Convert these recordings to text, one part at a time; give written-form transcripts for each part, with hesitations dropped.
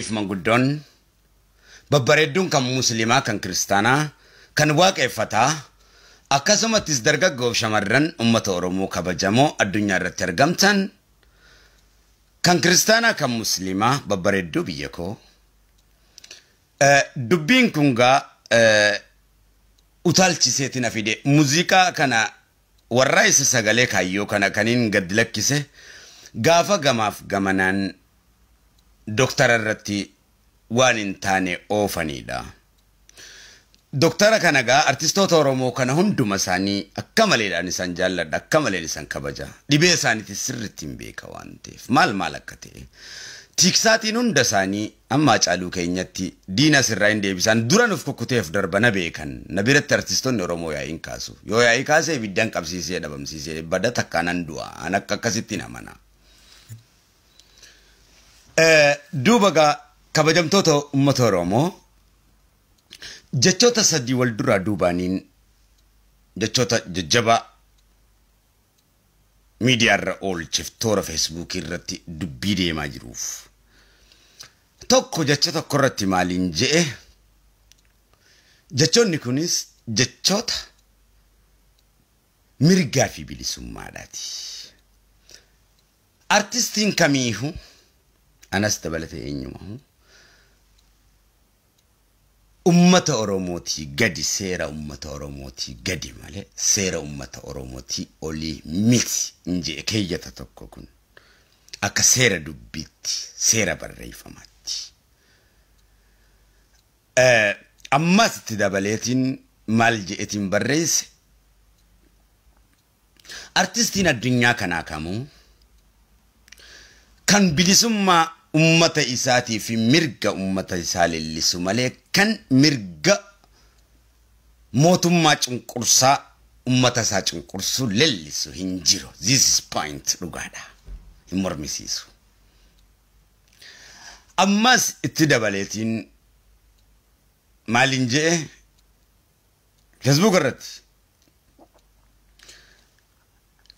Manguddon babbareedduun kan musliimaa kan kiristaanaa kan waaqeffataa akkasumattis dargaggoof shamarran ummata Oromoo kabajamoo addunyaa irratti argamtan kan kiristaanaa kan musliimaa babbareedduu biyya koo dubbiin kun gaa utaalchiseetiin afide muuziqaa kana warra isa sagalee kaayyoo kana kaniin gad lakkise gaafa gamaaf gamanaan Doktora irratti waan hin taane oofanidha. Doktora kana gaa artistoota Oromoo kana hunduma isaanii akka maleedhaan isaan jaalladha, akka maleen isaan kabaja. Dhibee isaaniitti sirriitti hin beeka waan ta'eef maal akka ta'e. Tiksaatiin hunda isaanii amma caaluu keenyatti diina sirraa hin deebisan dura nuuf kukkuteef darbana beekan. Na biratti artistoonni Oromoo yaa'iin kaasu. Yoo yaa'ii kaasee ibiddaan qabsiisee dhabamsiisee badda takkaanan du'a. An akka akkasitti namana. Duubaga kabajamtoota ummata Oromoo jechoota sadii wal duraa duubaaniin jechoota jajjabaa miidiyaarra oolcheef toora Facebook irratti dubbii deemaa jiruuf tokko jecha tokko irratti maaliin je'e jechoonni kunis jechoota mirgaa fi bilisummaadhaati. Artistiin kamiihu anas dabalate eenyumahu ummata Oromooti gadi seera ummata Oromooti gadi malee seera ummata Oromooti olii miti inje keeyyata tokko kun akka seera dubbiitti seera barreeffamaatti ammas itti dabaleetiin maal je'etiin barreesse artistiin addunyaa kanaa kamuu kan bilisummaa ummata isaatii fi mirga ummata isaa leellisu malee kan mirga mootummaa cunqursaa ummata isaa cunqursuu leellisu hin jiru. This is point dhugaadha. Hin mormisiisu. Ammas itti dabaleetiin maalin je'e Facebook irratti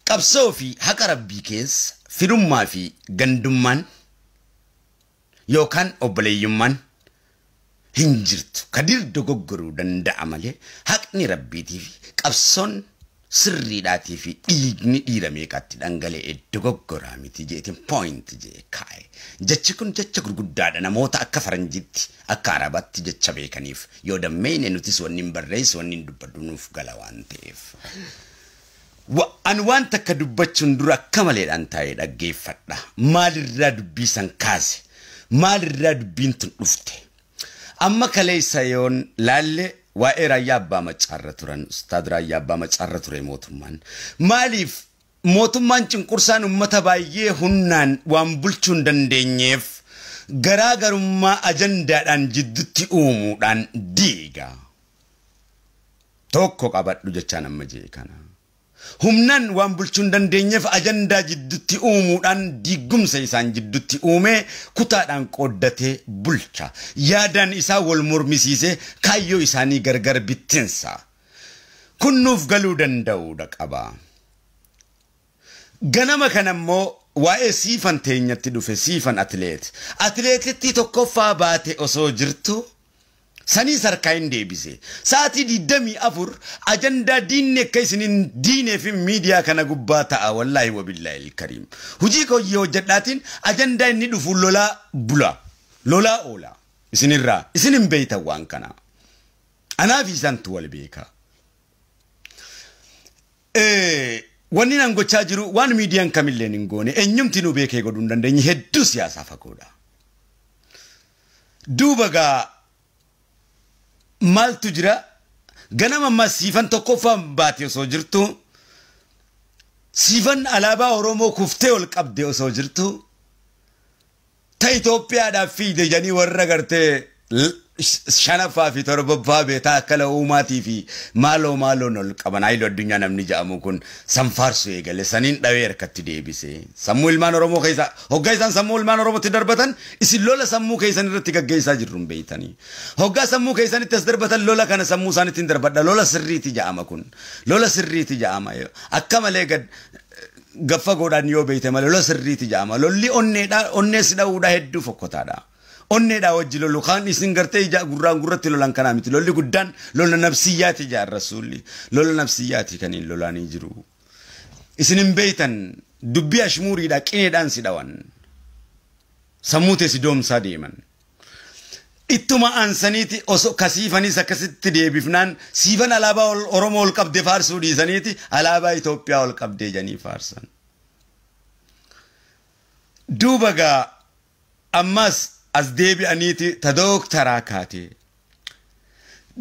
qabsoo fi haqa rabbii keessa firummaa fi gandummaan yookaan obboleeyyummaan hin jirtu. Kadir dogoggoruu danda'a malee haqni rabbiitii fi qabsoon sirriidhaatii fi dhiigni dhiira meeqaatti dhangala'ee dogoggoraa miti jeetiin point jee kaa'e. Jechi kun jecha gurguddaadha namoota akka faranjitti akka arabaatti jecha beekaniif yoo dammeeyne nutis wanni hin barreessu wanni hin dubbadhu nuuf gala waan ta'eef. An waan takka dubbachuun dura akka maleedhaan taa'ee dhaggeeffadha. Maalirraa dubbii san kaase? Maalirraa dubbiin tun dhufte? Amma kaleessa yoon laalle waa'ee raayyaa abbaa macaarra turan ustaad raayyaa abbaa macaarra ture mootummaan. Maaliif mootummaan cunqursaan ummata baay'ee humnaan waan bulchuu hin dandeenyeef garaagarummaa ajandaadhaan jidduutti uumuudhaan diiga. Tokko qabadhu jechaan amma jee kana. Humnan waan bulchuu hin dandeenyeef ajandaa jidduutti uumuudhaan diigumsa isaan jidduutti uume kutaadhaan qooddatee bulcha. Yaadaan isaa wal mormisiisee kaayyoo isaanii gargar bittinsa. Kun nuuf galuu danda'uudha qaba. Ganama kanammoo waa'ee siifan teenyatti dhufe siifan atileet. Atileetitti tokkoffaa baate osoo jirtu sanii sarkaa hin deebise. Sa'aatii 24 ajandaa diinni akka isiniin diinee fi miidiyaa kana gubbaa ta'a wallaahi wabillaahi ilkariim. Hujii koyyee hojjedhaatiin ajandaa inni dhufu lolaa bula. Lolaa oola. Isinirraa. Isin hin beeytan waan kana. Anaaf isantu wal beeka. Wanni nan gochaa jiru waan miidiyaan kamilleen hin goone eenyumti nu beekee godhuu hin dandeenye hedduu siyaasaa fagoodha. Duuba gaa maaltu jira ganama amma siifan tokkoffaan baate osoo jirtu siifan alaabaa Oromoo kuftee ol qabde osoo jirtu ta Itoophiyaadhaaf fiide jedhanii warra gartee shanaffaa fi torbaffaa beetaa akkala uumaatii fi maaloo ol qaban haayiloo addunyaa namni ja'amu kun sanfaarsu eegale saniin dhawee harkatti deebise. Sammuu ilmaan Oromoo keessa hoggaa isaan sammuu ilmaan Oromootti darbatan isin lola sammuu keessan irratti gaggeessaa jirruun beeytanii. Hoggaa sammuu keessanitti as darbatan lola kana sammuu isaanitti hin darbadha. Lola sirriiti ja'ama kun. Lola sirriiti ja'ama. Akka malee gaffa godhaan yoo beeyte malee lola sirriiti ja'ama. Lolli onnees dha'uudha hedduu fokkotaadha. onneedhaa wajji lolu kaan isin gartee ija gurratti lolan kanaa miti lolli guddaan lola nafsiyyaati jaa rasuulli lola nafsiyyaati kan hin lolaanii jiru isin hin beeytan dubbii ashmuuriidhaa qineedhaan si dhawan sammuu teessi doomsaa deeman ittuma ansaniiti osoo kasiifanis akkasitti deebifnaan siifan alaabaa Oromoo ol qabdee faarsuu dhiisaniiti alaabaa Itoophiyaa ol qabdee janii faarsan duuba gaa ammas as deebi'aniiti ta dooktaraa kaatee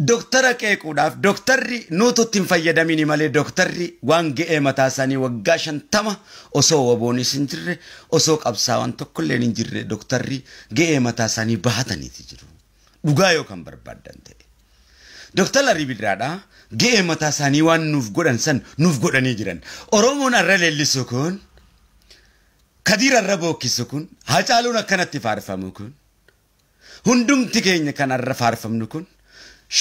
doktara qeequudhaaf doktarri nuututti hin fayyadamini malee doktarri waan ga'ee mataa isaanii waggaa 50 osoo waboonis hin jirre osoo qabsaawwan tokkollee hin jirre doktarri ga'ee mataa isaanii bahataniiti jiru dhugaa yoo kan barbaadan ta'e doktara Ribidraadhaa ga'ee mataa isaanii waan nuuf godhan san nuuf godhanii jiran Oromoon arra leellisu kun kadir arra bookkisu kun Hacaaluun akkanatti faarfamu kun hundumti keenya kan arra faarfamnu kun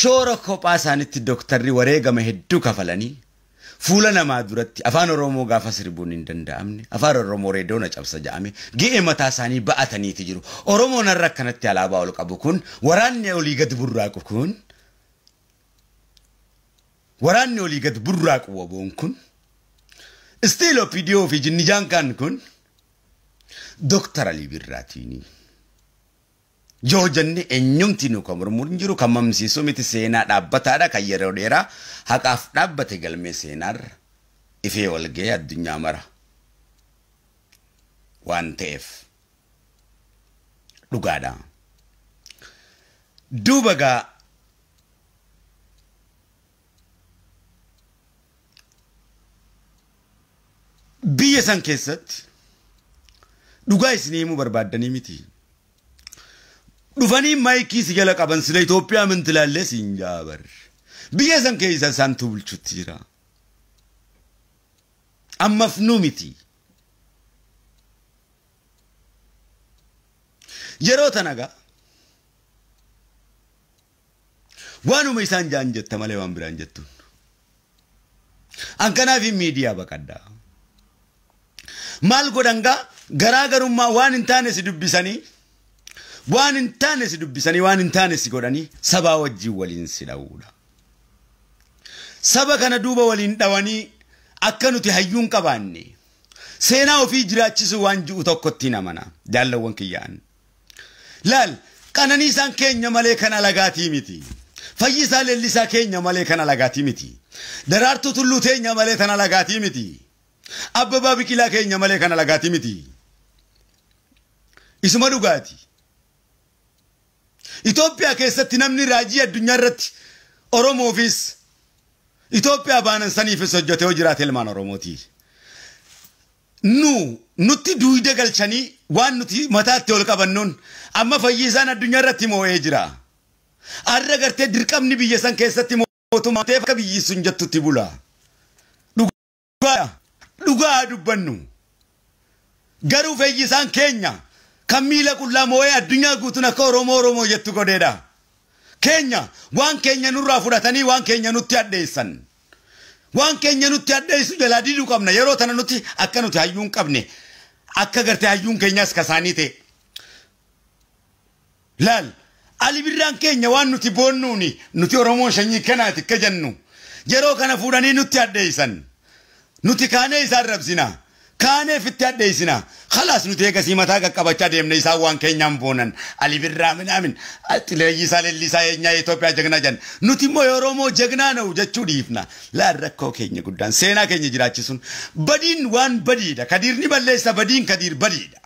shoora kophaa isaanitti doktarri wareegama hedduu kafalanii fuula namaa duratti afaan Oromoo gaafa sirbuun hin danda'amne afaan Oromoo reedoona cabsa ja'ame ga'ee mataa isaanii ba'ataniiti jiru Oromoon arra akkanatti alaabaa ol qabu kun waraanni olii gad burraaqu kun waraanni olii gad burraaqu waboon kun istiiloo PDO fi jinnijaan kan kun doktara Libirraatiini yoo jenne eenyumti nu kan murmuun jiru kan mamsiisu miti seenaa dhaabbataadha kan yeroo dheeraa haqaaf dhaabbate galmee seenaarra ifee walgee addunyaa mara waan ta'eef dhugaadha duuba gaa biyya san keessatti dhugaa isinii himuu barbaaddanii miti dhufanii maayikii si jala qaban sila Itoophiyaa min tilaallee siin jaabar biyya san keessa isaantu bulchutti jira ammaaf nu miti yeroo tanaga waanuma isaan jaan jetta malee waan biraan jettuun an kanaaf miidiyaa baqaddaa maal godhangaa garaagarummaa waan hin taane si dubbisanii waan hin taane si godhanii sabaa wajjin waliin si dhawuudha saba kana duuba waliin dhawanii akka nuti hayyuun qabaanne seenaa ofii jiraachisu waan ji'u tokkotti namana jaallawwan kiyyaan laal qananiisaan keenya malee kana lagaatii miti fayyisaa leellisaa keenya malee kana lagaatii miti daraartuu tulluu teenya malee kana lagaatii miti abbabaa biqilaa keenya malee kana lagaatii miti isuma dhugaati Itoophiyaa keessatti namni raajii addunyaa irratti Oromoofis Itoophiyaa baanan saniifis hojjetee yoo jiraate ilmaan Oromooti nutti duude galchanii waan nuti mataatti ol qabannuun amma fayyisaan addunyaa irratti moo'ee jira arra gartee dirqamni biyya san keessatti mootummaa ta'eef akka biyyi sun jettutti bula dhugaa dubbannu garuu fayyisaan keenya kan miila qullaa moo'ee addunyaa guutuun akka Oromoo jettu godheedha keenya waan keenya nurraa fudhatanii waan keenya nutti addeessan waan keenya nutti addeessu jalaa diduu qabna yeroo tana nuti akka nuti hayyuun qabne akka gartee hayyuun keenyas kasaanii ta'e laal Ali birraan keenya waan nuti boonnuuni nuti Oromoo shanyii kanaati akka jennu yeroo kana fuudhanii nutti addeessan nuti kaanee isaan rabsina kaanee fitti addeessina خلاص نتيجة سيمتها كقبضة ديم نيسا وان كينيام بونن علي بالرامن آمين أتلاقي سال اللي ساينيا يتوبيا جغنا جن نتيمو يورومو جغنا نو جتشو ديفنا لا ركو كينيا قدان سينا كينيا جراتشسون بدين وان بديدا كدير نبالي سا بدين كدير بديدا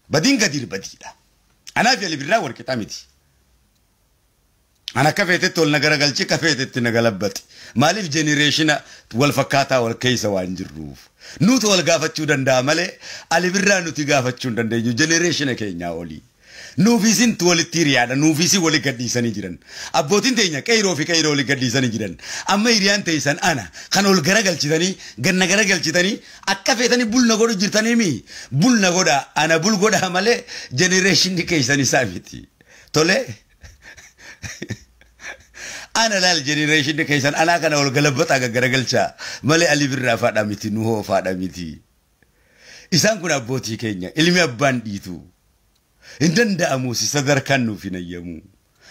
بدين كدير بديدا أنا في علي بالرام وركتامتي أنا كفيت تقول نجارة قلتي كفيت تنقلبت مالف جنريشنا والفكاتا والكيسة وانجروف نوت والقافة شودن دامله على برا نوتي قافة شودن ده جنريشنا كينيا أولي نوفيسين تولتيريا نوفيسي ولي قديساني جيران أبوتين تينيا كيرو في كيرو ولي قديساني جيران أما إيريان تيسان أنا كانوا الجرا قلتي تاني جنة جرا قلتي تاني أكفي تاني بول نقولو جيرتاني مي بول نقولا أنا بول قولا ماله جنريشن كيساني سافيتي تولي أنا لا الجنريشن كيسان أنا كنا والقلبت أجا جرجلشا مالي علي برا فادا ميتي نوه فادا ميتي إسان كنا بوتي كينيا إلمي أبان ديتو Indan da'amu si sadarkan nuuf hin ayyamu.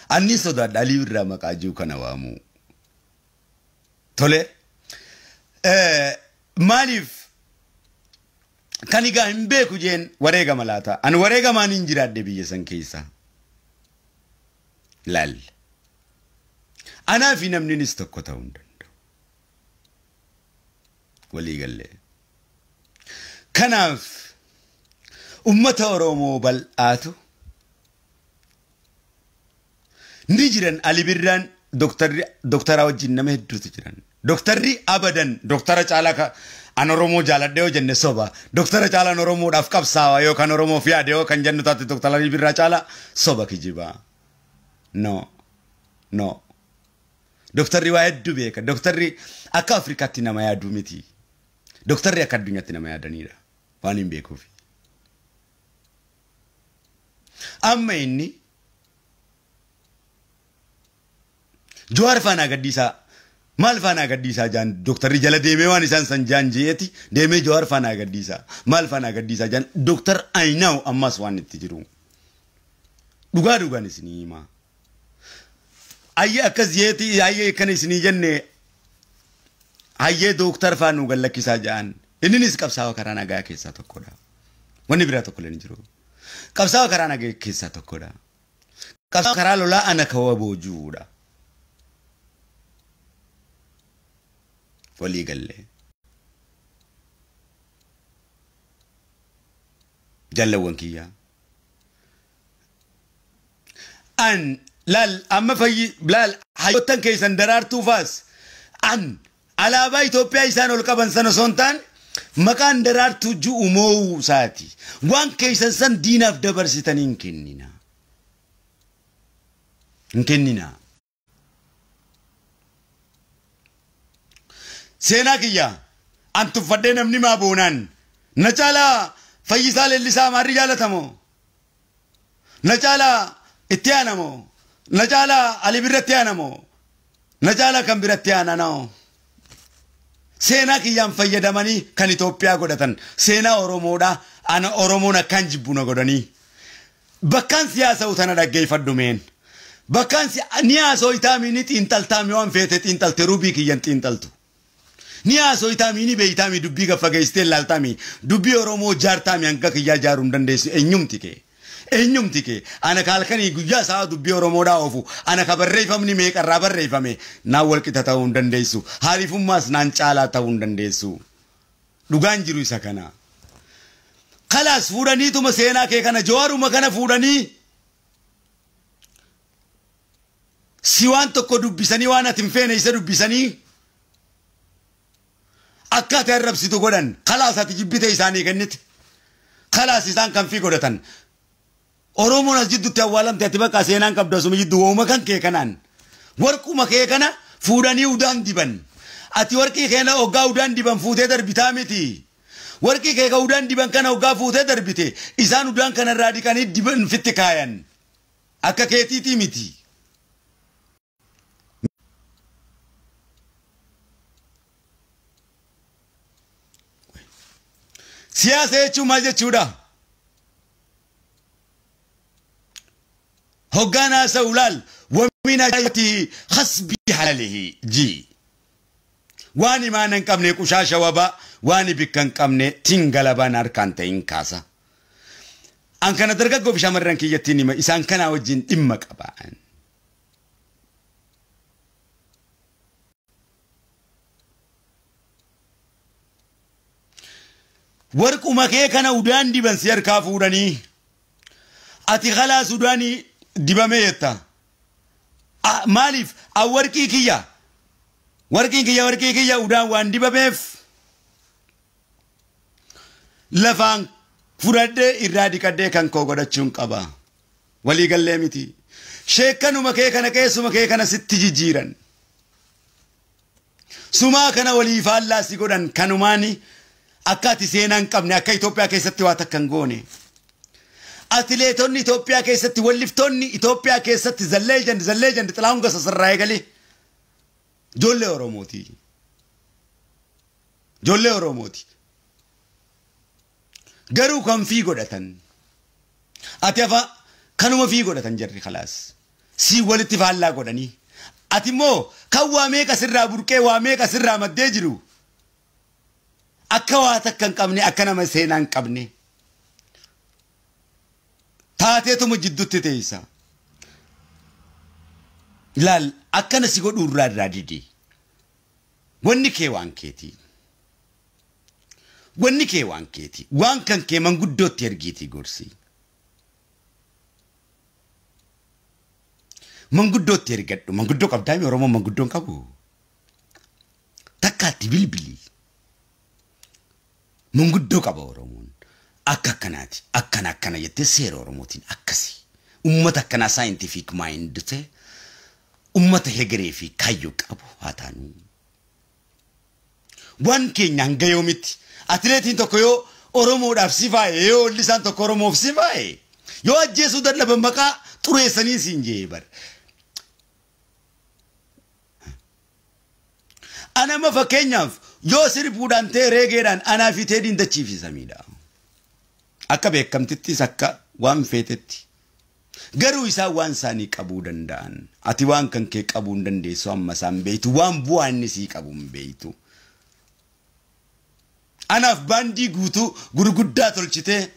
Anni sodaadha Alii irraa maqaa jiru kana waamu. Tole. Maaliif kan egaa hin beeku jeen wareegama laata. Ani wareegamaan hin jiraadde biyya san keessa. Laal. Anaa fi namninis tokko ta'uu hin danda'u. Walii gallee. Kanaaf ummata Oromoo bal'aatu ni jiran Ali Birraan doktora wajjin nama hedduutu jiran. Doktarri abadan doktara caalaa an Oromoo jaaladhe yoo jenne soba. Doktara caalaan Oromoodhaaf qabsaawaa yookaan Oromoof yaade yoo kan jennu taate doktara Ali Birraa caalaa soba kijibaa. No. Doktarri waa hedduu beeka. Doktarri akka Afrikaatti nama yaaduu miti. Doktarri akka addunyaatti nama yaadanidha. Waan hin beekuufi. Amma inni Jawaar faana gaddiisaa maal faana gaddiisaa jaan doktarri jala deemee waan isaan san jaan jeeti deemee Jawaar faana gaddiisaa maal faana gaddiisaa jaan doktar Ayinaaw ammas waan itti jiru. Dhugaan isinii himaa. Ayyee akkas jeeti ayyee kan isinii jenne ayyee doktar faanuu gallakkisaa jaan inninis qabsaa'aa karaa nagaa keessaa tokkodha. Wanni biraa tokko illee jiru. Qabsaa'aa karaa nagaa keessaa tokkodha. Qabsaa'aa karaa lolaa ana kawa boojuudha. Walii gallee. Jallawwan kiyyaa. An laal amma fayyi laal hayyoottan keessan daraartuu faas an alaabaa Itoophiyaa isaan ol qaban sana sontaan maqaan daraartuu ju'u moo saati waan keessan san diinaaf dabarsitanii hin kennina. Hin kennina. Seenaa kiyyaa an tuffadhee namni maa boonaan na caalaa Fayyisaa Leellisaa maarri jaalatamoo na caalaa itti aanamoo na caalaa Ali Birratti aanamoo na caalaa kan biratti aananoo seenaa kiyyaan fayyadamanii kan Itoophiyaa godhatan seenaa Oromoodha ana Oromoon akkaan jibbu na godhanii bakkaan siyaasa utana dhaggeeffadhumeen bakkaan ni haasoo itaamii xiinxaltaami waan feete xiinxalte rubii kiyyan xiinxaltu. Ni haasoo itaamii beeytaami dubbii gaffageessitee laaltaami dubbii Oromoo jaartaami hanga kiyyaa jaaruu hin dandeessu eenyumti kee ana kaalkanii guyyaa isaa dubbii Oromoodhaa oofu ana ka barreeffamni meeqarraa barreeffame naan walqixa ta'uu hin dandeessu haarifummaas naan caalaa ta'uu hin dandeessu dhugaan jiru isa kana. Kalaas fuudhaniituma seenaa kee kana Jawaaruma kana fuudhanii si waan tokko dubbisanii waan ati hin feene isa dubbisanii. Akkaataa arrabsitu godhan kalaas ati jibbite isaanii kennite kalaas isaan kan fi godhatan Oromoon as jidduutti awwaalamte ati bakka seenaan qabdu asuma jidduu wooma kan kee kanaan warquma kee kana fuudhanii udaan diban ati warqii keena hoggaa udaan diban fuutee darbitaa miti warqii kee ka udaan diban kana hoggaa fuutee darbite isaan udaan kanarraa dhiqanii diban fitti kaayan akka keetiitii miti. Siyaasa jechuun maal jechuudha? Hogganaa isa ulaal wamina jati hasbi halalihi ji. Waan imaan hin qabne qushaasha wabaa waan bikka hin qabne tingalabaan harkaan ta'in kaasa. An kana dargaggoo fi shamarran kiyyattiin hima isaan kanaa wajjin dhimma qabaan. Warquma kee kana udaan diban si harkaa fuudhanii ati khalaas udaanii dibamee jetta maaliif warqii kiyya udaan waan dibameef lafaan fudhadhee irraa dhiqadhee kan koo godhachuun qaba walii gallee miti sheekkanuma kee kana keessuma kee kana sitti jijjiiran sumaa kana walii faallaa si godhan kanumaani. Akkati seenaan qabne akka Itoophiyaa keessatti waa takkan goone. Atileetonni Itoophiyaa keessatti walliftoonni Itoophiyaa keessatti zallee jandi Xilaahun Gassasarraa eegalee ijoollee Oromooti. Ijoollee Oromooti. Garuu kan fi godhatan أتيافا كانوا في قولة تنجري خلاص سي ولتي فعلا قولني أتيمو كوامي كسرة بركة وامي كسرة مدجرو أكواتك كان كمني أكنا مسينان كمني تاتي تو مجدو تتيسا لال أكنا سيقول أوراد راديدي ونكي وانكيتي ونكي وانكيتي وانكن كي من قدو تيرجيتي قرسي من قدو تيرجت من قدو قبضامي ورمو من قدو كابو تكاتي بلبلي من قدو كابو ورمون أكا كناتي أكنا كنا يتسير ورموتين أكسي أمتا كنا ساينتيفيك مايند تي أمتا هجري في كايوك أبو هاتانو وان كي نانغيوميتي أتلتين توكيو أورومو دافسيفاي يو لسان توكورومو فسيفاي يو أجيسو در لبنبكا توريساني سينجي بر أنا ما فكينياف يو سيربودان تي ريغيران أنا في تيدين تشيفي سميدا أكا بيكم تتي سكا وان فيتتي غرو إسا وان ساني كابودن دان أتي وان كان كي كابودن دي سوام مسام بيتو وان بوان نسي كابون بيتو أنا في باندي غوتو غرغودا تولشته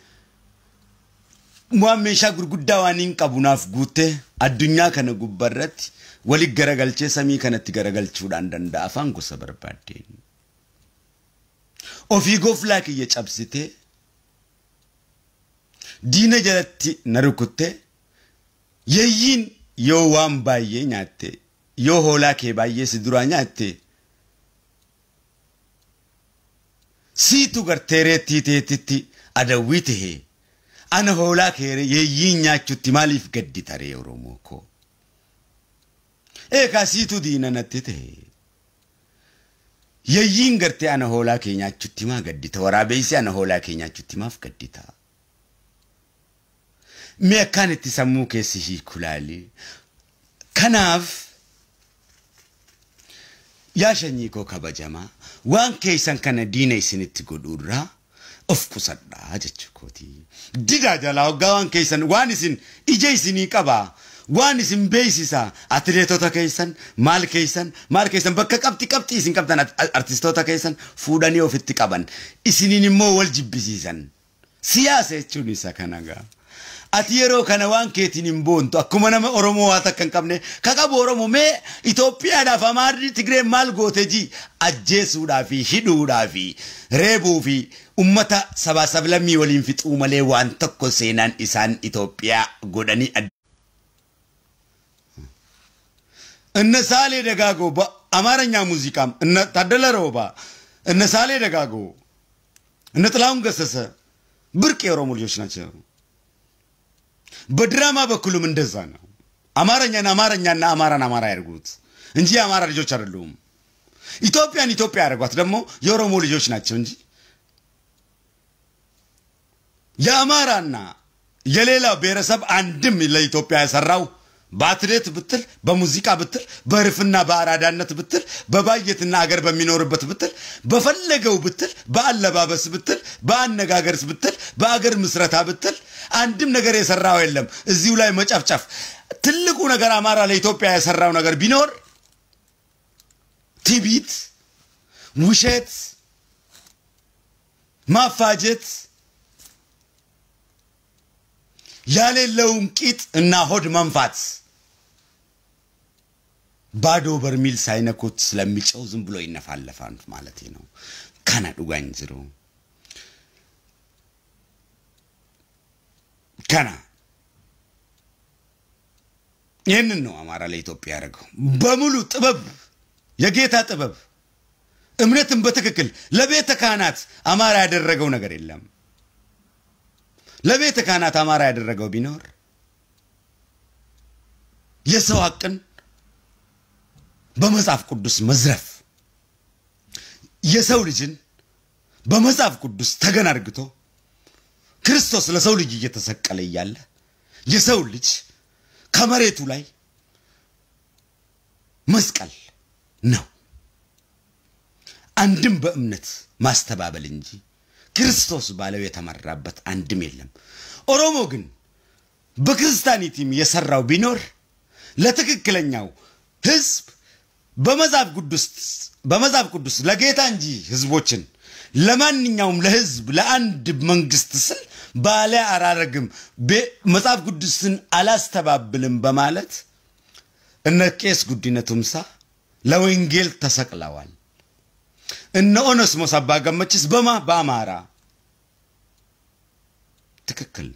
مواميشا غرغودا وانين كابونا في غوته الدنيا كان غبرت ولي غرغلچه سمي كانت غرغلچودان دندا افان غو سبربادين اوفي غوفلاك يچابسته دين جلتي نركوته يين يو وان باي نياته يو هولاكي باي سدورا نياته سيتو غرتيري تيتي أدويته أنا هولا كيري يينيا چوتي ماليف قدي تاري أوروموكو إيكا سيتو دينا نتته يين غرتي أنا هولا كينيا چوتي ما قدي تا ورابيسي أنا هولا كينيا چوتي ما فقدي تا مي كانت تسمو كيسي كلالي كناف يا شنيكو كبجما وان كيسان كان ديني سنتي قدورا افكو صدا جتشكوتي ديدا جلاو غوان كيسان وانسين ايجي سني كبا وانسين بيسيسا اتليتوتا كيسان مال كيسان بكا كبتي سين كبتان ارتستوتا كيسان فوداني وفتي كبان اسيني مو والجبسيسان سياسة تشونيسا كانغا أتيرو كنوان كيتين بونتو أكمل ما أورومو هاتكن كمنه كاكا بورومو مي إثيوبيا دا فماري تغري مال غوتجي أجيسو دا في هيدو دا في ريبو في أمتا سبا سبلمي ولين في تؤملي وان تكو سينان إسان إثيوبيا غوداني النسالي دغاغو با أمارنيا موسيقام إن تدلرو با النسالي دغاغو إن تلاون غسس بركي أورومو ليوشناچو بدراما بكلهم اندزانا أمارنا أمارا يرغوت انجي أمارا لجوش عرلوم إثيوبيا يرغوت دمو يورومو لجوش ناتشو انجي يا أمارنا يليلا بيرسب عندم إلا إثيوبيا يسراو باتريت بتل بموسيقى بتل برفنا بارادانت بتل ببايتنا أجر بمينوربت بتل بفلقو بتل بألبابس بتل بأنغاغرس بتل بأجر مسرتا بتل عندم نجار يسراو يلهم الزيولاي مچافچاف تلقو نجار أمارا لإثيوبيا يسراو نجار بينور تبيت وشت ما فاجت يالي اللون كيت إننا هود منفات بادو برميل ساينا كوت سلمي چوزن بلو إنا فعلفان مالتينو كانا دوغان زرو كانا يننو أمارا لإثيوبيا رغو بمولو طبب يجيتا طبب امنتن بتككل لبيت كانت أمارا يدرغو نغر يلم لبيت كانت أمارا يدرغو بينور يسو حقن بمصحف قدس مزرف يسو لجن بمصحف قدس تغن أرغتو كريستوس لسو لجي يتسقل ياله يسو لج كمريتو لاي مسقل نو عندم بأمنت ما استبابل انجي كريستوس بالو يتمرابت عندم يلم أورومو جن በክርስቲያኒቲም የሰራው ቢኖር ለትክክለኛው ህዝብ በመዛፍ ቅዱስ ለጌታ እንጂ ህዝቦችን ለማንኛውም ለህዝብ ለአንድ መንግስት ስል ባለ አራረግም መዛፍ ቅዱስን አላስተባብልም በማለት እነ ቄስ ጉዲነ ቱምሳ ለወንጌል ተሰቅለዋል እነ ኦነስሞስ አባ ገመችስ በአማራ ትክክል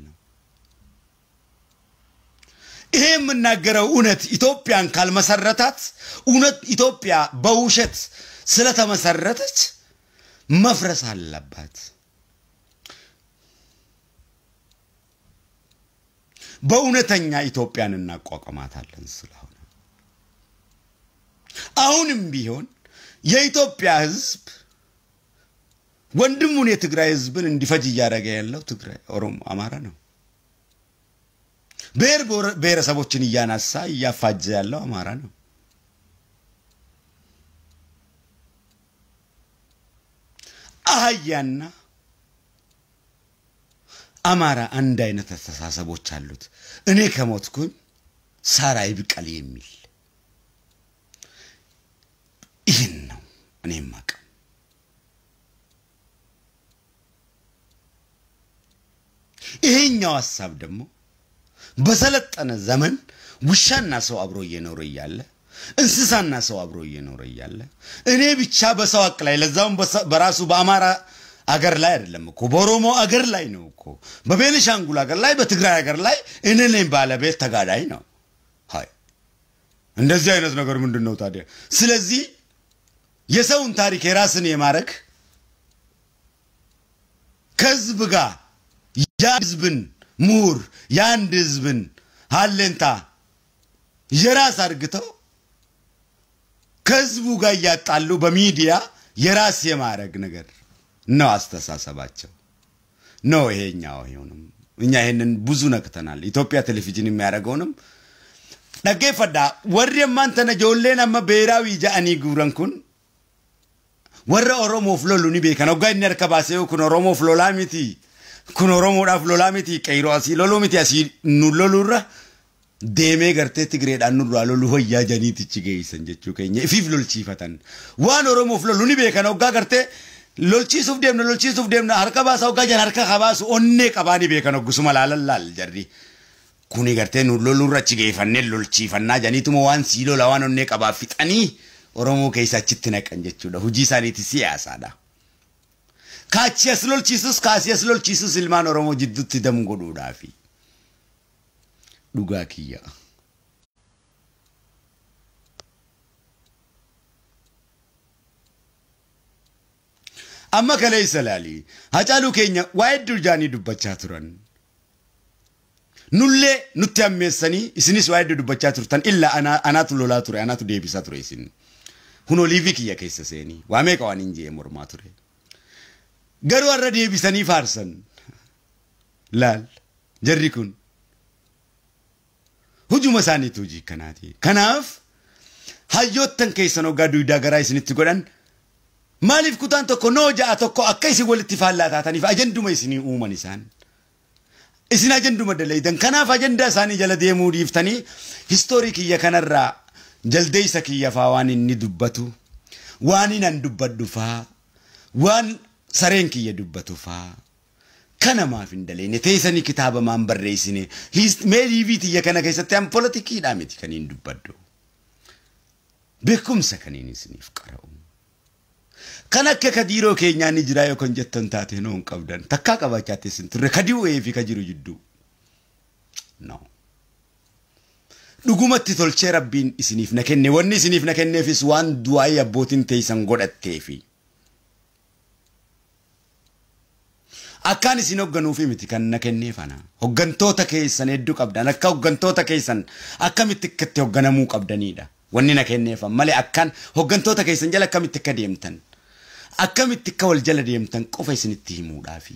ነው ይሄ የምናገረው እውነት ኢትዮጵያን ካልመሰረታት እውነት ኢትዮጵያ በውሸት ስለተመሰረተች መፍረስ አለባት በእውነተኛ ኢትዮጵያን እናቋቋማታለን ስለሆነ አሁንም ቢሆን የኢትዮጵያ ህዝብ ወንድሙን የትግራይ ህዝብን እንዲፈጅ ያደረገ ያለው ትግራይ ኦሮሞ አማራ ነው ብሔረሰቦችን እያናሳ እያፋጀ ያለው አማራ ነው አህያና አማራ አንድ አይነት አስተሳሰቦች አሉት እኔ ከሞትኩኝ ሳራ ይብቀል የሚል ይሄን ነው እኔ ማቀ ይሄኛው ሐሳብ ደግሞ በሰለጠነ ዘመን ውሻና ሰው አብሮ እየኖረ ይያለ እንስሳና ሰው አብሮ እየኖረ ይያለ እኔ ብቻ በሰው አቅ ላይ ለዛውም በራሱ በአማራ አገር ላይ አይደለም እኮ በኦሮሞ አገር ላይ ነው እኮ በቤኒሻንጉል አገር ላይ በትግራይ አገር ላይ እኔ ነኝ ባለቤት ተጋዳይ ነው ሃይ እንደዚህ አይነት ነገር ምንድነው ታዲያ ስለዚህ የሰውን ታሪክ የራስን የማረክ ከህዝብ ጋር ያዝብን ሙር ያንድ ህዝብን ሃለንታ የራስ አርግተው ከህዝቡ ጋር ያጣሉ በሚዲያ የራስ የማረግ ነገር ነው አስተሳሰባቸው ነው ይሄኛው ይሁንም እኛ ይሄንን ብዙ ነክተናል ኢትዮጵያ ቴሌቪዥን የሚያረጋውንም ደገፈዳ ወሬማን ተነጆሌና መበራዊ ጃኒ ጉረንኩን ወረ ኦሮሞ ፍሎሉኒ ቤከነው ጋር ነርከባሴው ኩን ኦሮሞ ፍሎላሚቲ ኩን ኦሮሞ ዳፍ ሎላሚቲ ቀይሮሲ ሎሎሚቲ አሲ ኑሎሉራ ደሜ ገርቴ ትግሬዳ ኑሩ አሎሉ ሆያ ጃኒቲ ቺጌይሰን ጀቹ ከኛ ኢፊፍ ሎልቺፈተን ዋን ኦሮሞ ፍሎሉኒ ቤከነው ጋር ገርቴ ሎልቺሱፍ ደምና አርከባሳው ጋር አርከ ኸባሱ ኦኔ ቀባኒ ቤከነው ጉሱማ ላላል ጀሪ ኩኒ ገርቴ ኑሎሉራ ቺጌይፈነ ሎልቺፈና ጃኒቱሞ ዋን ሲሎ ላዋን ኦኔ ቀባፊጠኒ ኦሮሞ ከይሳችት ነቀን ጀቹ ለሁጂ ሳኒቲ ሲያሳዳ ካሲያስ ሎልቺሱስ ilmaan ኦሮሞ ጅዱት ደም ጎዱዳፊ ዱጋኪያ አማ ከላይ ሰላሊ አጫሉ ከኛ ዋይዱ ጃኒ ዱበቻ ቱረን ኑሌ ኑትያሜሰኒ እስኒስ ዋይዱ ዱበቻ ቱርተን ኢላ አናቱ ሎላ ቱረ አናቱ ዴቢሳ ቱረ እስኒ ሁኖ ሊቪክ የከሰሰኒ ዋሜ ቀዋን እንጂ የሞርማ ቱረ ገሩ አረዲ ቢሰኒ ፋርሰን ላል ጀሪኩን ሁጁ መሳኒቱ ጂ ከናቲ ከናፍ ሃዮተን ከይሰነው ጋዱ ዳገራይ ስንት ጎዳን ማሊፍ ኩታን ተኮ ኖጃ ተኮ አከይሲ ወልቲ ፋላታታኒ አጀንዱ መይስኒ ኡመኒሳን እስና አጀንዱ መደለይደን ከናፍ አጀንዳ ሳኒ ጀለደ ሙዲ ይፍተኒ ሂስቶሪክ የከነራ ጀልደይሰክ የፋዋን እንዱበቱ ዋኒን አንዱበዱፋ ዋን ሰሬንክ የዱበቱፋ ከነማ ፍንደለኔ ተይሰኒ ክታበ ማንበረይስኒ ሂስ ሜዲቪት የከነ ከሰተም ፖለቲክ ዳሚት ከኒ እንዱበዱ በኩም ሰከኒኒ ስኒፍ ቀረው ከነከ ከዲሮ ከኛኒ ጅራዮ ኮንጀተን ታቴ ነው እንቀብደን ተካ ቀባቻቴ ስንት ረከዲው ኤፊ ከጅሩ ይዱ ነው ዱጉመት ቶልቼ ረቢን እስኒፍ ነከነ ወኒ እስኒፍ ነከነ ፊስ ዋን ዱአይ አቦቲን ተይሰን ጎደቴፊ አካን ሲኖገኑ ፊምቲ ከነከኔ ፈና ሆገንቶታ ከይሰን እዱ ቀብዳን አካ ሆገንቶታ ከይሰን አከምት ከተ ሆገነሙ ቀብዳኒዳ ወኒ ነከኔ ፈ ማለ አካን ሆገንቶታ ከይሰን ጀለ አከምት ከደምተን አከምት ከወል ጀለ ደምተን ቆፈይስን ትሂሙ ዳፊ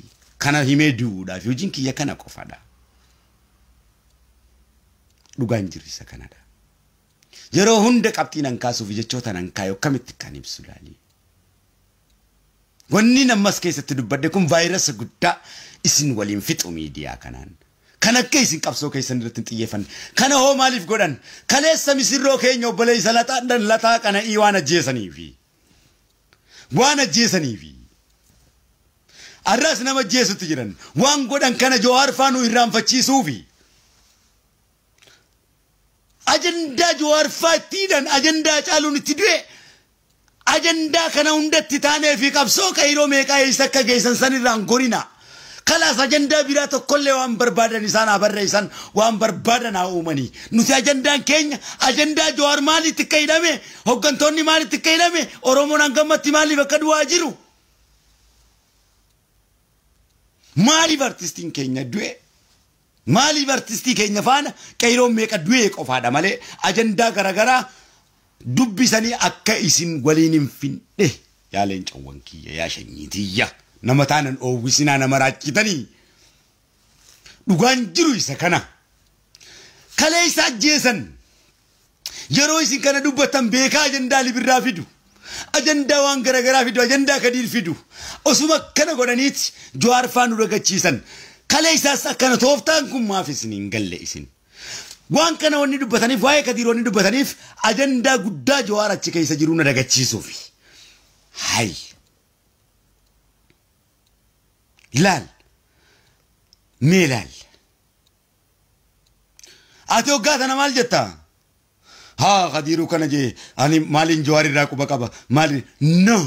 ከና ሂሜዱ ዳፊ ወጂንክ የከና ቆፋዳ ዱጋንጅሪ ሰከናዳ የሮ ሁንደ ቀብቲናን ካሱ ፊጀቾታን አንካዮ ከምት ካኒብሱላሊ ወኒ ነመስከ ስትዱበደ ኩን ቫይረስ ጉዳ እስን ወሊን ፍጡ ሚዲያ ከናን kana keessa qabsoo keessan irratti xiyyeeffanne kana hoo maaliif godhan kaleessa misirroo keenya obboleessa lataa kana waan ajjeesaniifi arras nama ajjeesutti jiran waan godhan kana Jawaar faanu irraanfachiisuufi ajandaa Jawaar faattiidhan ajandaa caaluun itti du'e ajandaa kana hundatti taanee fi qabsoo qayroo meeqaa isa akka geessan sanirraan gorina kalaas ajandaa biraa tokkollee waan barbaadan isaan abarreessan waan barbaadan uumanii nuti ajandaan keenya ajandaa Jawaar maalitti akka hidhame hoggantoonni maalitti akka hidhame Oromoon hangammatti maaliif akka du'aa jiru maaliif artistiin keenya du'e maaliif artistii keenya faana qayroon meeqa du'e qofaadha malee ajandaa garagaraa dubbisanii akka isin waliin hin finne yaaleen cawwan kiyya yaa shanyiitiyya nama taanan oowwisinaa nama raachitanii dhugaan jiru isa kana kalee isa ajjeesan yeroo isin kana dubbatan beekaa ajandaa libirraa fidu ajandaa waan garagaraa fidu ajandaa kadiir fidu osuma kana godhaniiti Jawaar faanu ragachiisan kalee isaas akkana tooftaan kun maaf isin hin galle isin waan kana wanni dubbataniif waa'ee kadiir wanni dubbataniif ajandaa guddaa Jawaar achi keessa jiru na ragachiisuufi hay laal meelaal ati hoggaatana maal jetta haa kadiiruu kana jee ani maaliin Jawaar irraa quba qaba maali no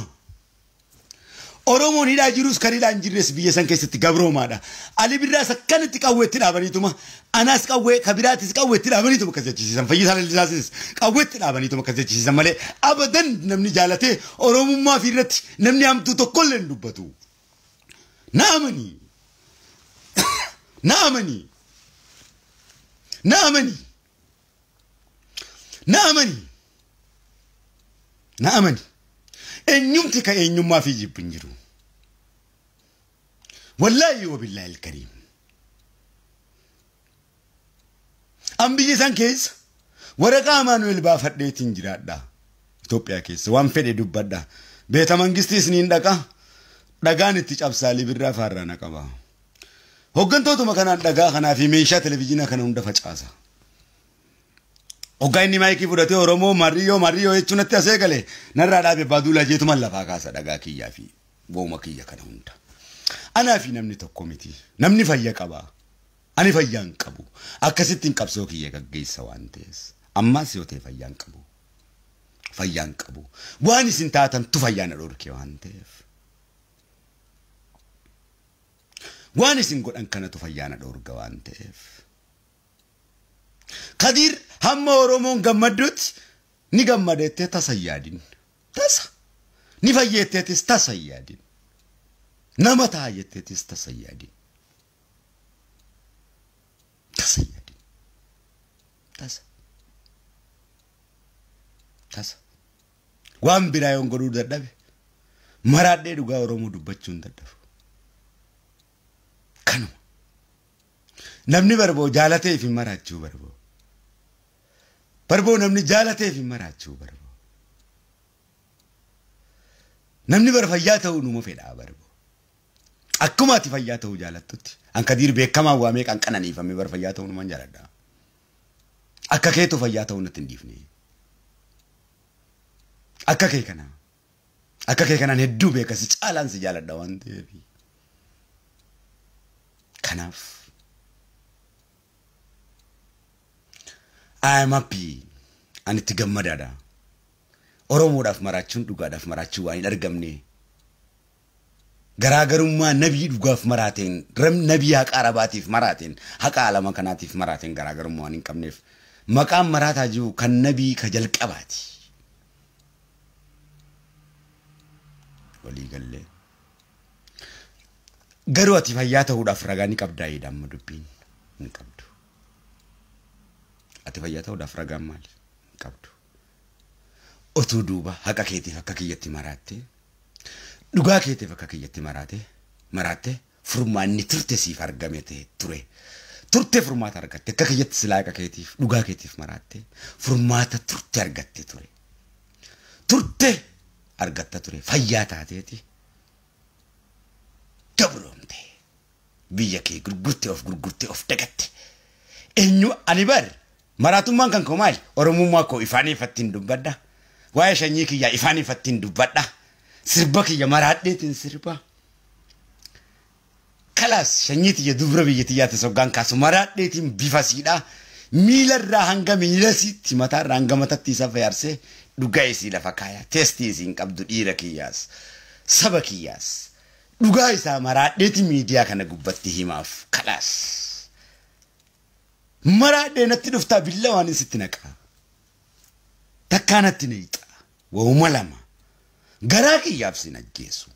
Oromoon hidhaa jirus kan hidhaa hin jirres biyya san keessatti gabroomaadha Ali Birraas akkanatti qawweetti dhaabaniituma anaas qawwee kabiraatis qawweetti dhaabaniituma akkas jechisiisan Fayyisaa Lalisaasis qawweetti dhaabaniituma akkas jechisiisan malee abadan namni jaalatee Oromummaa fi irratti namni hamtuu tokkollee hin dubbatu naamanii naamanii naamanii naamanii naamanii eenyumti ka eenyummaa fi jibbin jiru wallahi wabillahi alkarim ambiyyi san keessa waraqaa Maanuel baafadheetiin jiraadha Itoophiyaa keessa waan fedhe dubbadha beeta mangistiis niin dhaqa dhagaan itti cabsaa libirraa faarraa naqaba hoggantootuma kanaan dhagaa kanaa fi meeshaa televiziyoonaa kana hunda facaasa hoggaa inni maayikii fudhatee Oromoo mariyyoo jechuun natti asee galee narraa dhaabe baaduulaa jeetuman lafaa kaasa dhagaa kiyyaa fi booma kiyya kana hunda anaa fi namni tokko miti namni fayya qaba ani fayyaan qabu akkasittiin qabsoo kiyya gaggeessa waan ta'es ammaas yoo ta'e fayyaan qabu waan isin taatan tu fayyaan dhorke waan ta'eef waan isin godhan kanatu fayyaan dhorga waan ta'eef kadir hamma Oromoon gammadutti ni gammadeettee tasayyaadin tasa ni fayyetteetis tasayyaadin nama taayetteetis tasayyaadin tasa waan biraa yoon godhuu dadhabe maraadhee dhugaa Oromoo dubbachuun dadhabu kanuma namni barboo jaalatee fi maraachuu barboo namni jaalatee fi maraachuu barboo namni bar fayyaa ta'uu numa fedhaa barboo akkuma ati fayyaa ta'uu jaalattutti an Kadir beekamaa waamee kan qananiifame bar fayyaa ta'uu numa jaaladha akka keetu fayyaa ta'uu natti hin dhiifne akka kee kanaan hedduu beekasi caalaan si jaaladha waan ta'eef kanaaf I am happy ani itti gammadaadha Oromoodhaaf maraachuun dhugaadhaaf maraachuu waan hin argamne garaagarummaa nabii dhugaaf maraateen nabii haqa arabaatiif maraateen haqa alama kanaatiif maraateen garaagarummaa waan hin qabneef maqaan maraataa jiru kan nabii ka jalqabaati walii gallee garuu ati fayyaa ta'uudhaaf ragaa ni qabdaa jedhama dubbiin hin qabdu ati fayyaa ta'uudhaaf ragaan maali hin qabdu otuu duuba haqa keetiif akka kiyyatti maraattee dhugaa keetiif akka kiyyatti maraattee furmaanni turte siif argame ture turte furmaata argatte akka kiyyatti silaa haqa keetiif dhugaa keetiif maraattee furmaata turte argatte ture turte argatta ture fayyaa taateeti gabroomte biyya kee gurgurtee of dagatte. Eenyu ani bar maraatummaan kan koo maali oromummaa koo ifaanii fattiin dubbadha. Waa'ee shanyii kiyyaa ifaanii fattiin dubbadha. Sirba kiyya maraadheetiin sirba. Kalas shanyii tiyya dubra biyya tiyyaatti soggaan kaasu maraadheetiin bifa siidha. Miilarraa hanga miilasiitti mataarraa hanga matatti isa fayyarsee dhugaa isii lafa kaaya. Teestii isiin qabdu dhiira kiyyaas saba kiyyaas dhugaa isaa maraadheetii miidiyaa kana gubbatti himaaf. Kalas maraadhee natti dhuftaa billa waan isitti naqa. Takkaa natti neexa. Wauma lama garaa kiyyaaf sin ajjeesu.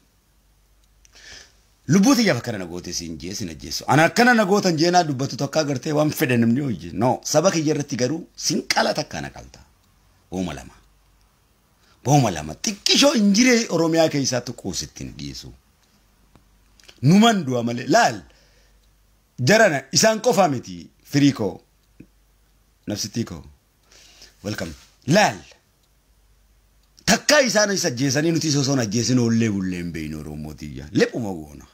Lubbuuti yaa fakkaana nagootee siin jee sin ajjeesu. Ana akkana nagootan jeenaa dubbatu tokko agartee waan fedhe namni hojii. No saba kiyya irratti garuu sin qala takkaa naqalta. Wauma lama. Wauma lama xiqqishoo injiree Oromiyaa keessaatti qoosittiin dhiyeessu. Numan du'a malee laal jarana isaan qofa miti firiikoo nafsitiikoo welcome laal. Takkaa isaan isa ajjeesanii nuti sosoon ajjeesin oollee bulleen beeynu Oromootiiyya. Liphuma goona.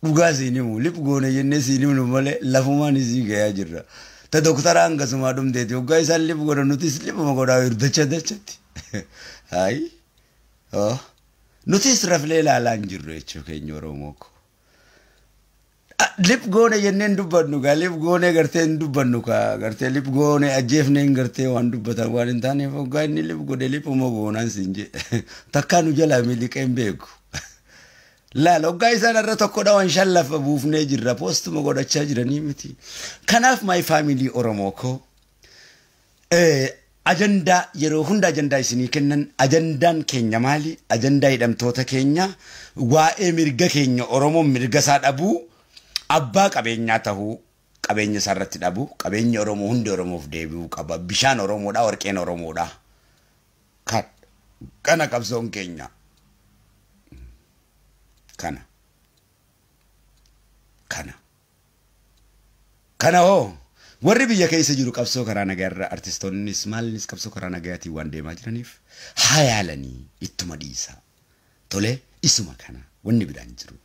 Dhugaa siinimu liph goona jennee siinimu malee lafumaan isii gayaa jirra. Ta doktoraan akkasuma dhumteeti hoggaa isaan liph goona nutis liphuma godhaa hirdacha dachatti. Hayi. Nutis raflee ilaalaa hin jirru jechuu keenya Oromoo ko. Liph goone jenneen dubbannu gaa liph goone gartee hin dubbannu kaa gartee liph goone ajjeefneen gartee waan dubbatan waan hin taaneef hoggaa inni liph godhe liphuma goonaan siin jee takkaa nu jalaa miliqee hin beeku. Laal hoggaa isaan irra tokkodha waan shan lafa buufnee jirra poostuma godhachaa jiranii miti. Kanaaf my family Oromoo ko ajandaa yeroo hunda ajandaa isinii kennan ajandaan keenya maali? Ajandaa hidhamtoota keenya waa'ee mirga keenya Oromoon mirga isaa dhabuu. Abbaa qabeenyaa tahuu qabeenya sarratti dhabu qabeenya Oromoo hundi Oromoof deebi'uu qaba. Bishaan Oromoodha warqeen Oromoodha. Kana qabsoon keenya. Kana hoo warri biyya keessa jiru qabsoo karaa nagaa irra artistoonnis maalnis qabsoo karaa nagaatiin waan deemaa jiraniif haa yaalanii ittuma dhiisa. Tole isuma kana wanni biraan jiru.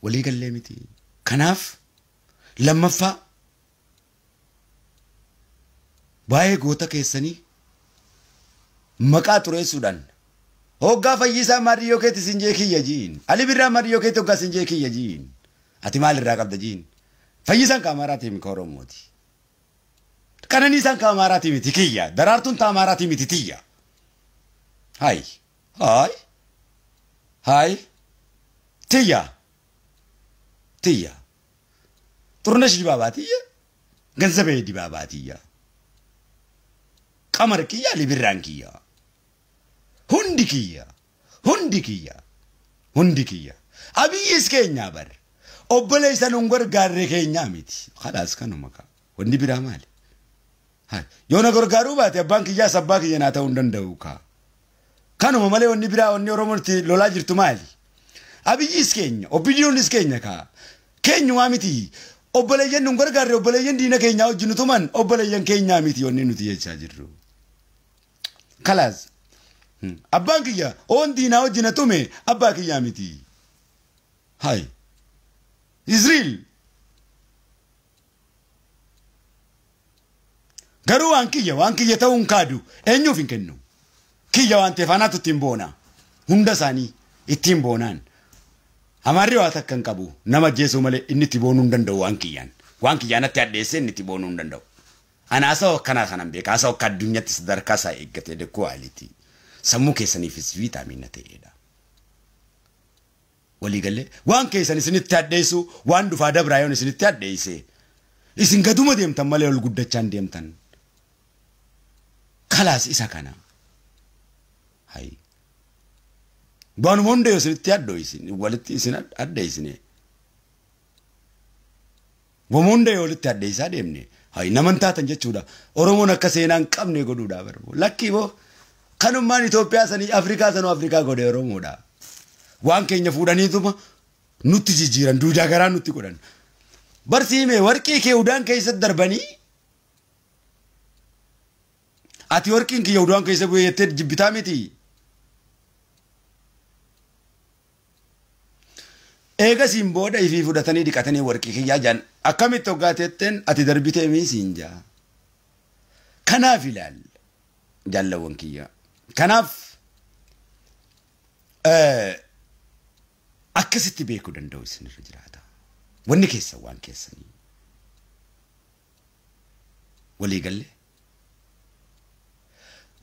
Walii gallee miti. Kanaaf lammaffaa waa'ee goota keessanii maqaa xureessuudhaan hoggaa Fayyisaa Maariyyoo keetti sin jee kiyya jiin. Ali Birraa Maariyyoo keetti hoggaa sin jee kiyya jiin. Ati maalirraa qabda jiin? Fayyisaan Kaamaaraatii miti Oromooti. Qananiisaan Kaamaaraatii miti kiyya. Daraartuun Taamaaraatii miti tiyya. Hayi. Tiyya. Turnesh Dibaabaatiyya. Ganzabee Dibaabaatiyya. Qamar kiyya Ali Birraan kiyya. Hundi kiyya. Abiyyis keenyaa bar. Obboleessa nun gargaarre keenyaa miti. Khalaas kanuma kaa. Wanni biraa maali? Yoo na gargaaruu baate abbaan kiyyaas abbaa kiyya naa ta'uu hin danda'u kaa. Kanuma malee wanni biraa wanni Oromootti lolaa jirtu maali? Abiyyis keenya, obbidiyoonis keenya kaa. Keenyumaa miti. Obboleeyyan nun gargaarre obboleeyyan diina keenyaa wajjin tuman obboleeyyan keenyaa miti wanni nuti jechaa jirru. Khalaas. Abbaan kiyya oon diinaa wajjin tume abbaa kiyyaa miti. Israel. Garuu waan kiyya ta'uun kaadu eenyuuf hin kennu. Kiyya waan ta'eef anaatu ittiin boona. Hunda isaanii ittiin boonaan. Amaarri waa takkan qabu nama jeesuu malee inni itti boonuu hin danda'u waan kiyyaan. Waan kiyyaan atti addeessee inni itti boonuu hin danda'u. Ana asoo akkanaa kanan beeka. Asoo akka addunyaatti sadarkaa isaa eeggatee dekkoo haaliiti. Sammuu keessaniifis viitaamiina ta'edha. Waliigalee waan keessan isinitti addeessu waan dhufaa dabraayoon isinitti addeessee isin gaduma deemtan malee ol guddachaan deemtan. Khalaas isa kana. Baanuma hunda yoo isinitti addeessin walitti isin addeessine. Baanuma hunda yoo walitti addeessaa deemne naman taatan jechuudha. Oromoon akka seenaan qabne godhuudha barbaadu. Lakkii boo kanummaan Itoophiyaa sanii Afrikaa sanuu Afrikaa godhe Oromoodha. Waan keenya fuudhaniituma nutti jijjiiran duudaa garaa nutti godhan. Barsiimee warqii kee udaan keessatti darbanii ati warqiin kiyya udaan keessa bu'ee jettee jibbitaa miti. Eega siin booda ifii fudhatanii dhiqatanii warqii kiyyaa jaan akkamitti hoggaateetten ati darbitee miisiin jaa. Kanaaf ilaal jaallawwan kiyyaa. Kanaaf akkasitti beekuu danda'u isinirra jiraata. Wanni keessa waan keessanii. Walii galle.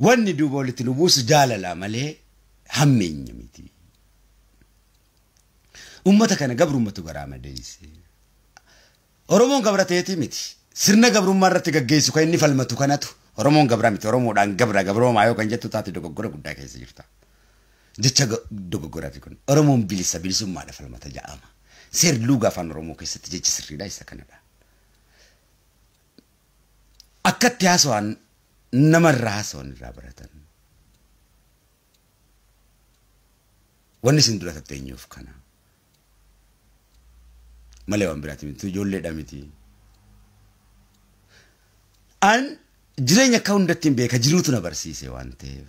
Wanni duuba walitti nu buusu jaalala malee hammeenya miti. Ummata kana gabrummatu garaa madeesse. Oromoon gabrateeti miti. Sirna gabrummaa irratti gaggeessu kan inni falmatu kanatu Oromoon gabra miti. Oromoodhaan gabroomaa yoo kan jettu taate dogoggora guddaa keessa jirta. Jecha dogoggoraati kun Oromoon bilisummaadha falmata ja'ama. Seerri luugaa afaan Oromoo keessatti jechi sirriidha isa kanadha. Akkatti haasawaan namarraa haasawaan irraa baratan. Wanni isin dura tatteenyuuf kana. Malee waan biraati miti ijoolleedha miti. An jireenya akka hundatti hin beeka jiruutu na barsiise waan ta'eef.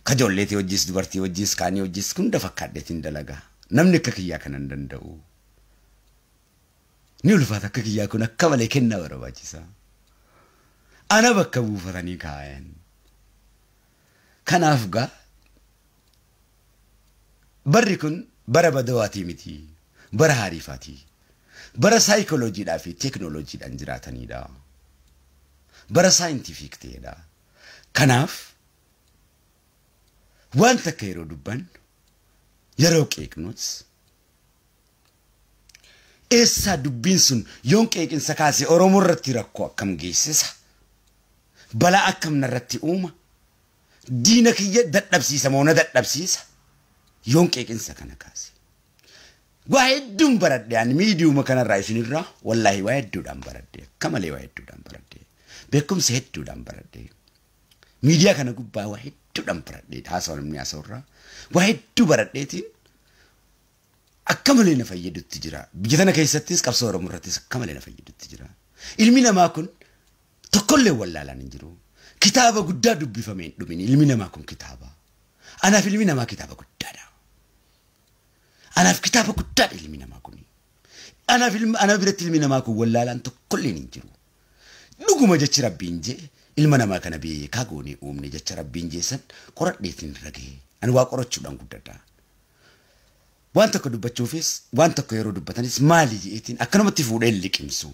Kajoolleetii wajjis dubartii wajjis kaanii wajjis hunda fakkaadheetiin dalagaa. Namni akka kiyyaa kana hin danda'u. Ni ulfaata akka kiyyaa kun akka malee kennaa barbaachisa. Ana bakka buufatanii kaa'an. Kanaaf gaa barri kun bara badawaatii miti. Bara haariifaatii. Bara saayikolojiidhaa fi teeknooloojiidhaan jiraatanidha. Bara saayintifiik ta'edha. Kanaaf wanta akka yeroo dubban yeroo qeeqnus eessaa dubbiin sun yoon qeeqinsa kaase Oromoo irratti rakkoo akkam geessisa. Balaa akkam narratti uuma. Diina kiyya dadhabsiisa moo na dadhabsiisa. Yoon qeeqinsa kana kaase. Waa hedduun baradhe ani miidiyuma kanarraa isinirraa wallaahi waa hedduudhaan baradhe. Akka malee waa hedduudhaan baradhe. Beekumsa hedduudhaan baradhe. Miidiyaa kana gubbaa waa hedduudhaan baradhe. Haasawaa namni haasawurraa waa hedduu baradheetiin akka malee na fayyadutti jira. Biyya tana keessattis qabsoo Oromoo irrattis akka malee na fayyadutti jira. Ilmi namaa kun tokkollee wallaalaan hin jiru. Kitaaba guddaa dubbifameen dhumin ilmi namaa kun kitaaba. Anaaf ilmi namaa kitaaba guddaadha. Anaaf kitaaba guddaadha ilmi namaa kun. Anaaf biratti ilmi namaa kun wallaalaan tokkollee hin jiru. Dhuguma jechi Rabbiin jee ilma namaa kana beekaa goonee uumne jecha Rabbiin jeessan qoradheetiin ragee. Ani waa qorachuudhaan guddadha. Waan tokko dubbachuufis waan tokko yeroo dubbatanis maali jeetiin akkanumatti fuudhee liqimsu.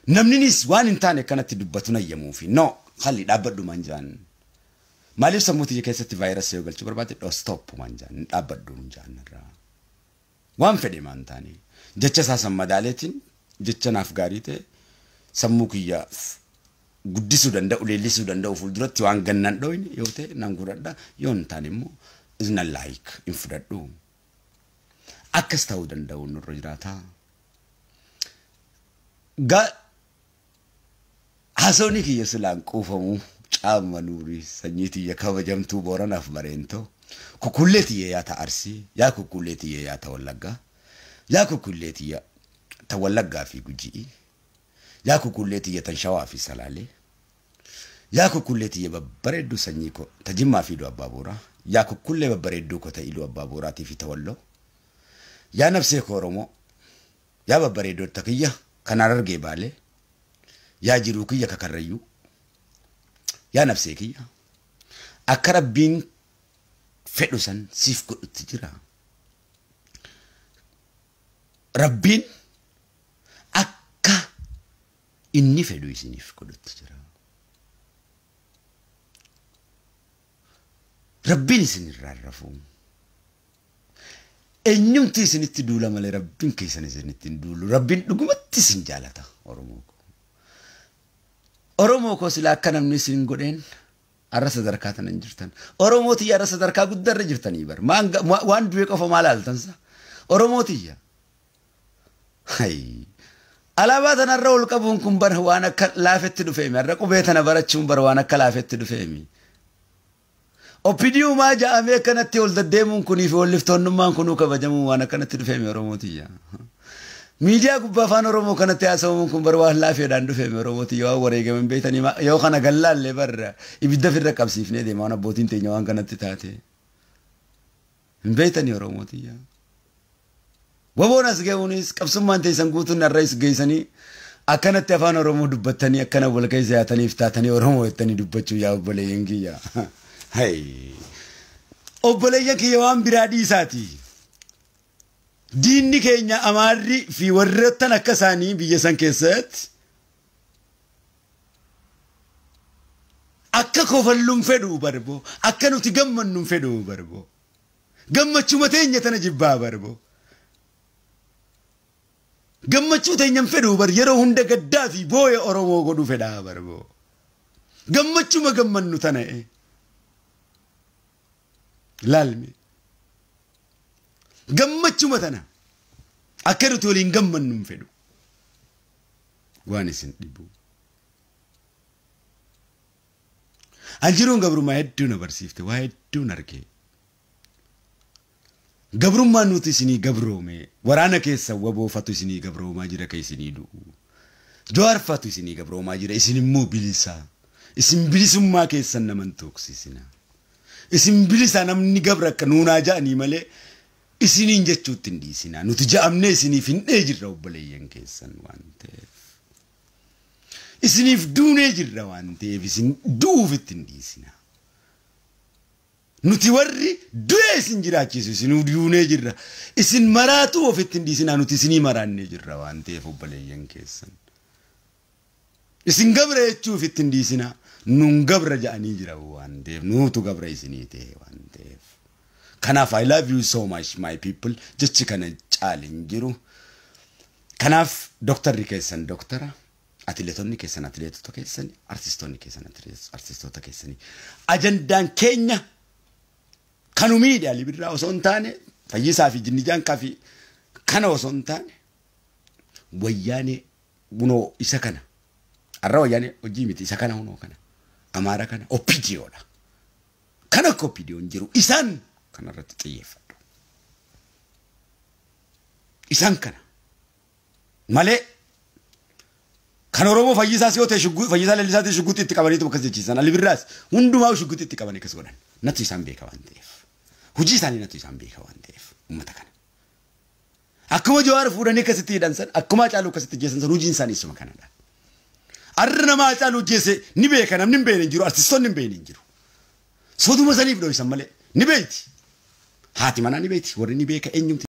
Namninis waan hin taane akkanatti dubbatu nayyamuufi. No, halli dhaabbadhu maan jaan. Maaliif sammuutii keessatti vaayirasii yoo galchuu barbaade stop maan jaan dhaabbadhu jaan irraa. Waan fedhe maan taane jecha isaa sammadaaleetiin jecha naaf gaarii ta'e sammuu kiyyaa guddisuu danda'u leellisuu danda'u fuulduratti waan gannaan dhooyne yoo ta'e nan godhadha yoo hin taane immoo isna laayik hin fudhadhu. Akkas ta'uu danda'u nurra jiraata. Haasawni kiyya silaan quufamu caama nuurii sanyii tiyya kabajamtuu Booranaaf Bareentoo. Kukullee tiyya yaa ta Arsii, yaa kukullee tiyya yaa ta Wallaggaa, yaa kukullee tiyya ta Wallaggaa fi Gujii, yaa kukullee tiyya ta Shawaa fi Salaalee, yaa kukullee tiyya babbareedduu sanyii koo ta Jimmaa fi Iluu Abbaa Booraa, yaa kukullee babbareedduu koo ta Iluu Abbaa Booraatii fi ta Walloo, yaa nafsee koo Oromoo, yaa babbareedduu ta kiyya kan Harargee Baalee, yaa jiruu kiyya ka Karrayyuu, yaa nafsee kiyya akka Rabbiin fedhu san siif godhutti jira. Rabbiin akka inni fedhu isiniif godhutti jira. Rabbiin isinirraa rafu. Eenyumti isinitti duula malee Rabbiin keessan isinitti hin duulu. Rabbiin dhugumatti isin jaalata Oromoo ko. Oromoo ko sila akka namni isin godheen arrasa sadarkaa tanan jirtan. Oromootiyya arrasa sadarkaa guddarra jirtanii bar. Waan du'e qofa maal haaltansa? Oromootiyya. Hay. Alaabaa tanarra ol qabuun kun bar waan akka laafetti dhufeemi. Har'a qubee tana barachuun bar waan akka laafetti dhufeemi. Opidiyuu maa ja'amee akkanatti ol deddeemuun kunii fi walliftoonnummaan kunuu kabajamuun waan akkanatti dhufeemi Oromootiyya. Miidiyaa gubbaa afaan Oromoo kanatti haasawamuun kun bar waan laafeedhaan dhufeemi Oromootiyya waan wareegaman beeytanii yoo kana gallaallee bar ibidda firra qabsiifnee deema waan abbootiin teenya waan kanatti taate. Hin beeytanii Oromootiyya. Wabonas ga'uunis qabsummaan teessan guutuun arraayis geessanii akkanatti afaan Oromoo dubbattanii akkana wal keessa yaataniif taatanii Oromoo jettanii dubbachuu yaa obboleeyyan kiyya. Obboleeyyan kiyya waan biraa dhiisaati. Diinni keenya Amaarri fi warroottan akka isaanii biyya san keessatti akka kofalluun fedhuu barbo akka nuti gammannuun fedhuu barbo gammachuma teenya tana jibbaa barbo gammachuu teenyan fedhuu bar yeroo hunda gaddaa fi booya Oromoo godhuu fedhaa barbo gammachuma gammannu tana laalme gammachuma tana akka nuti waliin gammannuun fedhu waan isin dhibu. Anjiruun gabrummaa hedduu na barsiifte waa hedduu nargee. Gabrummaan nuti isinii gabroome waraana keessa waboofatu isinii gabroomaa jira ka isinii du'u. Jawaarfatu isinii gabroomaa jira isin immoo bilisaa. Isin bilisummaa keessan naman tooksisina. Isin bilisaa namni gabra akka nuunaa ja'anii malee isiniin jechuutti hin dhiisina. Nuti ja'amnee isiniif hin jirra obboleeyyan keessan waan ta'eef. Isiniif duunee jirra waan ta'eef isin duufitti hin dhiisina. Nuti warri du'ee isin jiraachisu isin duunee jirra. Isin maraatuu ofitti hin dhiisina nuti isinii maraannee jirra waan ta'eef obboleeyyan keessan. Isin gabra jechuu ofitti hin dhiisina. Nun gabra ja'anii jira waan ta'eef nuutu gabra isinii ta'e waan ta'eef. Kanaaf I love you so much my people jechi kana caalin jiru. Kanaaf doktarri keessan doktara. Atileetonni keessan atileetota keessanii, artistoonni keessan artistoota keessanii. Ajandaan keenya kanu miidhaa libirraa osoo hin taane fayyisaa fi jinnijaan kaafi kana osoo hin taane wayyaanee bunoo isa kana arra wayyaanee hojii miti isa kana hunoo kana Amaara kana oppidiyoodha. Kana akka oppidiyoon jiru isaan kanarratti xiyyeeffadhu. Isaan kana malee kan Oromoo fayyisaa si oote fayyisaa leellisaatti shugguutti itti qabaniitu bakka jechiisan alibirraas hundumaa shugguutti itti qabanii akkas godhan natti isaan beeka waan ta'eef hojii isaanii natti isaan beeka waan ta'eef uummata kana akkuma Jawaar fuudhanii akkasitti hidhan san akkuma Caaluu akkasitti jeessan san hojiin isaanii isuma kanadha. Arra namaa Caaluu jeesse ni beeka namni hin beekne hin jiru artistoonni hin beekne hin jiru sooduma saniif dho'isan malee ni beekti haati manaa ni beekti warri ni beeka eenyumti.